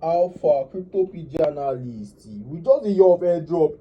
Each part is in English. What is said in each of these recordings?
Alpha crypto PG analyst. We just dey hear of airdrop.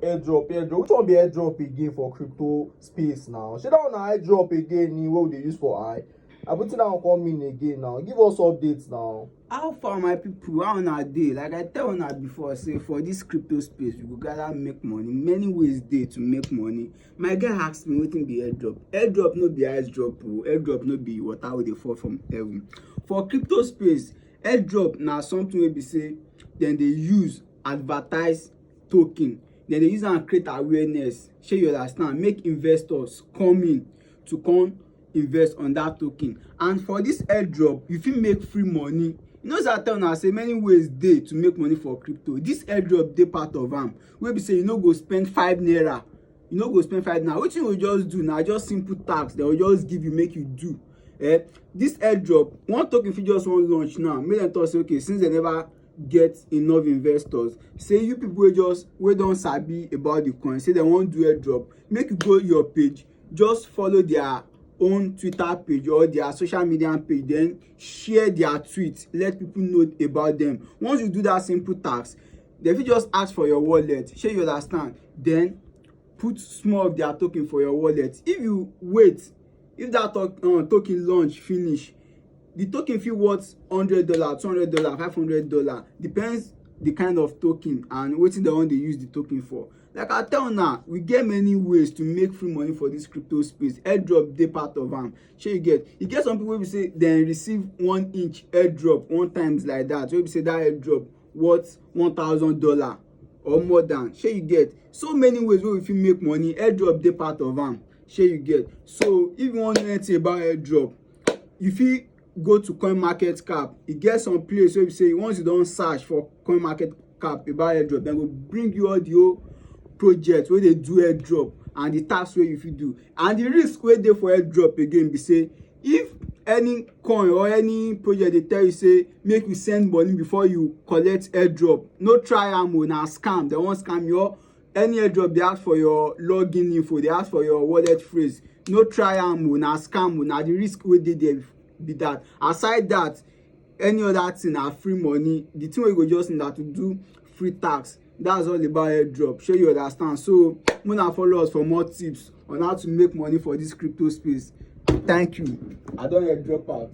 Which one be airdrop again for crypto space now? Shey that one na airdrop again wey we dey use for eye? Abi wetin that one come mean again now? Give us updates now. How far my people, how una dey? Like I tell una before, say for this crypto space we go gather make money. Many ways dey to make money. My guy ask me wetin be airdrop. Airdrop no be ice drop o. Airdrop no be water wey dey fall from heaven. For crypto space, airdrop na something wey be say dem dey use advertise token. Dem dey use am create awareness. Shey you understand? Make investors come in to come invest on that token. And for this airdrop, you fit make free money. You know, say I tell una say many ways dey to make money for crypto. This airdrop dey part of am. Wey be say you no go spend 5 naira. You no go spend 5 naira. Wetin you go just do na just simple tax. Dem go just give you make you do. This airdrop, one token fit just wan launch now. Make dem talk say okay, since dem never get enough investors, say you people wey don sabi about the coin, say dem wan do airdrop, make you go your page, just follow their own Twitter page or their social media page, then share their tweets, let people know about them. Once you do that simple task, dem fit just ask for your wallet. Shey you understand? Then put small of their token for your wallet. If you wait, if that token launch finish, the token fit worth $100, $200, $500, depends the kind of token and wetin dem wan dey use the token for. Like I tell una, we get many ways to make free money for this crypto space. Airdrop dey part of am. Shey you get some people wey be say dem receive 1-inch airdrop one times like that, wey be say that airdrop worth $1,000 or more than. Shey you get? So many ways wey we fit make money. Airdrop dey part of am. Shey you get? So if you wan know anything about airdrop, you fit go to CoinMarketCap. E get some place wey be say once you don search for CoinMarketCap about airdrop, dem go bring you all the whole project wey dey do airdrop and the task wey you fit do. And the risk wey dey for airdrop again be say, if any coin or any project dey tell you say make you send money before you collect airdrop, no try am o. Na scam. Dem wan scam you. Or any airdrop dey ask for your login info, dey ask for your wallet phrase, no try am o. Na scam o. Na the risk wey dey there be that. Aside that, any other thing na free money. The thing wey you go just need na to do free tax. That's all about airdrop. Shey you understand? So make una follow us for more tips on how to make money for this crypto space. Thank you. I don airdrop out.